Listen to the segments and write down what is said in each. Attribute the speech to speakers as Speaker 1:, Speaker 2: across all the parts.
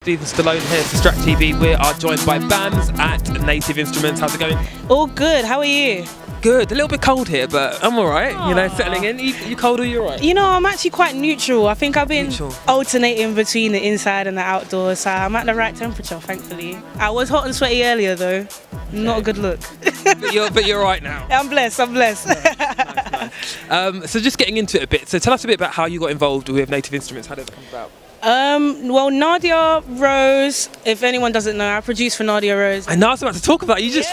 Speaker 1: Stephen Stallone here for Strat TV. We are joined by Bamz at Native Instruments. How's it going?
Speaker 2: All good. How are you?
Speaker 1: Good. A little bit cold here, but I'm alright. You know, settling in. You cold or you alright?
Speaker 2: You know, I'm actually quite neutral. I think I've been alternating between the inside and the outdoors, so I'm at the right temperature, thankfully. I was hot and sweaty earlier, though. Not a good look.
Speaker 1: but you're right now.
Speaker 2: I'm blessed.
Speaker 1: Nice. So just getting into it a bit. So tell us a bit about how you got involved with Native Instruments. How did it come about?
Speaker 2: Well, Nadia Rose, if anyone doesn't know, I produced for Nadia Rose.
Speaker 1: I know I was about to talk about it. You just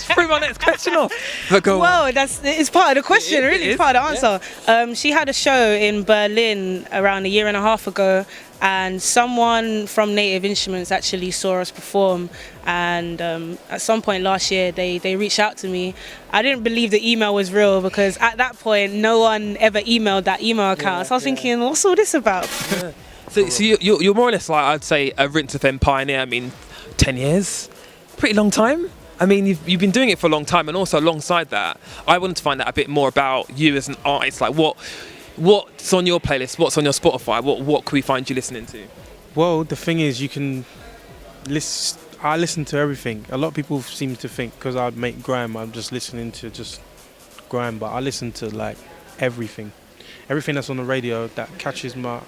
Speaker 1: threw my next question off. But go on.
Speaker 2: It's part of the question, really. It's part of the answer.
Speaker 1: Yeah.
Speaker 2: She had a show in Berlin around a year and a half ago, and someone from Native Instruments actually saw us perform, and at some point last year they reached out to me. I didn't believe the email was real because at that point no one ever emailed that email account. So I was thinking, what's all this about?
Speaker 1: Yeah. So you're more or less like, I'd say, a Rinse FM pioneer. I mean, 10 years, pretty long time. I mean, you've been doing it for a long time, and also alongside that, I wanted to find out a bit more about you as an artist. Like, what's on your playlist? What's on your Spotify? What can we find you listening to?
Speaker 3: Well, the thing is, you can listen. I listen to everything. A lot of people seem to think because I make grime, I'm just listening to just grime, but I listen to like everything that's on the radio that catches my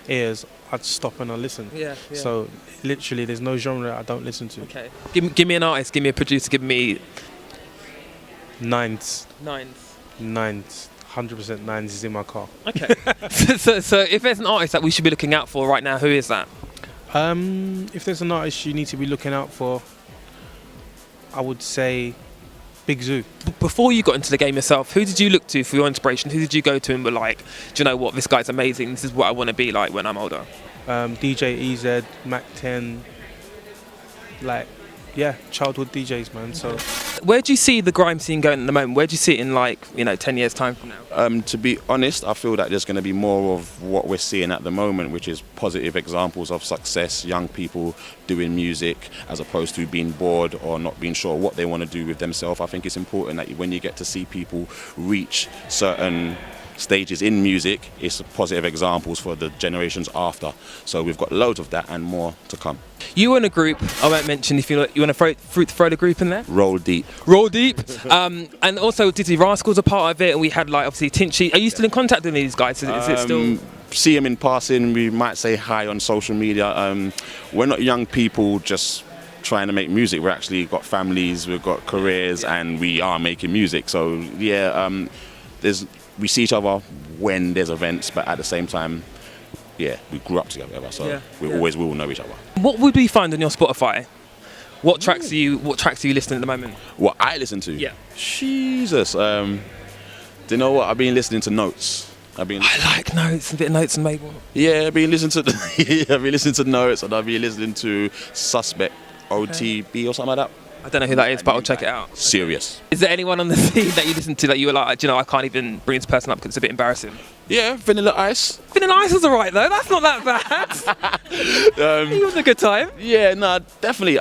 Speaker 3: ears. I'd stop and I listen. Yeah. So literally, there's no genre I don't listen to.
Speaker 1: Okay. Give me an artist. Give me a producer. Give me
Speaker 3: Nines. 100% Nines is in my car.
Speaker 1: Okay. so if there's an artist that we should be looking out for right now, who is that?
Speaker 3: If there's an artist you need to be looking out for, I would say Big Zoo.
Speaker 1: Before you got into the game yourself, who did you look to for your inspiration? Who did you go to and were like, do you know what, this guy's amazing, this is what I want to be like when I'm older?
Speaker 3: DJ EZ, Mac 10, childhood DJs, man. So
Speaker 1: where do you see the grime scene going at the moment? Where do you see it in 10 years time from now?
Speaker 4: To be honest, I feel that there's going to be more of what we're seeing at the moment, which is positive examples of success, young people doing music as opposed to being bored or not being sure what they want to do with themselves. I think it's important that when you get to see people reach certain stages in music, it's positive examples for the generations after. So we've got loads of that and more to come.
Speaker 1: You were in a group, I won't mention, if you want to throw the group in there?
Speaker 4: Roll Deep.
Speaker 1: And also Dizzy Rascal's a part of it, and we had obviously Tinchy. Are you still in contact with these guys? Is it still...
Speaker 4: See them in passing, we might say hi on social media. We're not young people just trying to make music. We've actually got families, we've got careers, and we are making music. So we see each other when there's events, but at the same time, we grew up together, so we always will know each other.
Speaker 1: What would we find on your Spotify? What tracks are you listening at the moment?
Speaker 4: What I listen to?
Speaker 1: Yeah.
Speaker 4: Jesus. Do you know what? I've been listening to Notes.
Speaker 1: I like Notes, a bit of Notes and Mabel.
Speaker 4: Yeah, I've been listening to Notes, and I've been listening to Suspect OTB or something like that.
Speaker 1: I don't know who that is, but I'll check it out.
Speaker 4: Serious.
Speaker 1: Is there anyone on the scene that you listen to that you were like, do you know, I can't even bring this person up because it's a bit embarrassing?
Speaker 4: Yeah, Vanilla Ice.
Speaker 1: Vanilla Ice was alright though, that's not that bad. He was a good time.
Speaker 4: Yeah, no, definitely.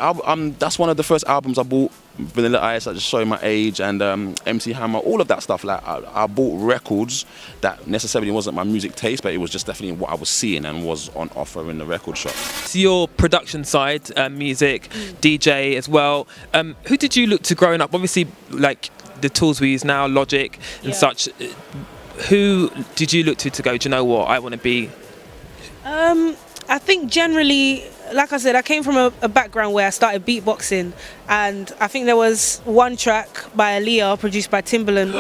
Speaker 4: That's one of the first albums I bought. Vanilla Ice, I just showing my age, and MC Hammer, all of that stuff. Like I bought records that necessarily wasn't my music taste, but it was just definitely what I was seeing and was on offer in the record shop.
Speaker 1: So your production side, music, DJ as well. Who did you look to growing up? Obviously, like the tools we use now, Logic and such. Who did you look to go, do you know what, I want to be?
Speaker 2: I think generally, like I said, I came from a background where I started beatboxing, and I think there was one track by Aaaliyah produced by Timberland.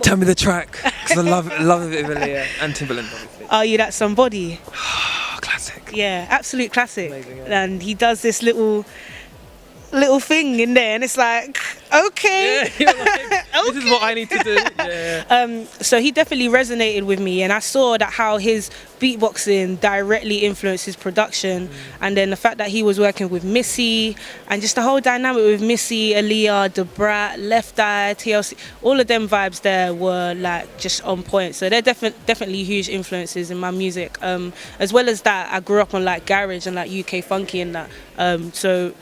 Speaker 1: Tell me the track, because I love a bit of Aaaliyah and Timberland, obviously.
Speaker 2: Are You That Somebody?
Speaker 1: Classic.
Speaker 2: Yeah, absolute classic.
Speaker 1: Amazing, yeah.
Speaker 2: And he does this little thing in there, and it's like, okay.
Speaker 1: Yeah, this is what I need to do. Yeah.
Speaker 2: So he definitely resonated with me, and I saw that how his beatboxing directly influenced his production, and then the fact that he was working with Missy, and just the whole dynamic with Missy, Aaaliyah, Da Brat, Left Eye, TLC, all of them vibes there were like just on point. So they're definitely huge influences in my music. As well as that, I grew up on like garage and like UK funky and that. So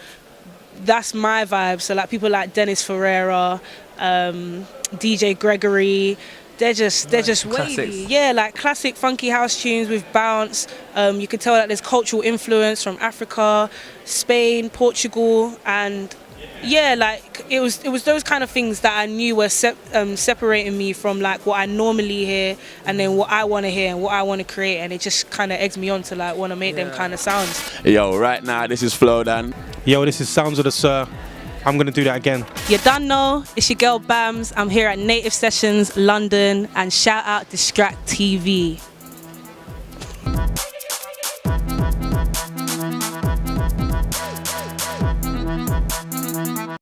Speaker 2: that's my vibe. So like people like Dennis Ferreira, DJ Gregory, they're just wavy.
Speaker 1: Classics.
Speaker 2: Yeah, like classic funky house tunes with bounce. You can tell that there's cultural influence from Africa, Spain, Portugal, and yeah, like it was those kind of things that I knew were separating me from like what I normally hear and then what I want to hear and what I want to create, and it just kind of eggs me on to like want to make them kind of sounds.
Speaker 5: Yo, right now this is Flowdan.
Speaker 3: Yo, this is Sounds of the Sir. I'm gonna do that again.
Speaker 2: You done know, it's your girl Bamz. I'm here at Native Sessions London, and shout out Distract TV.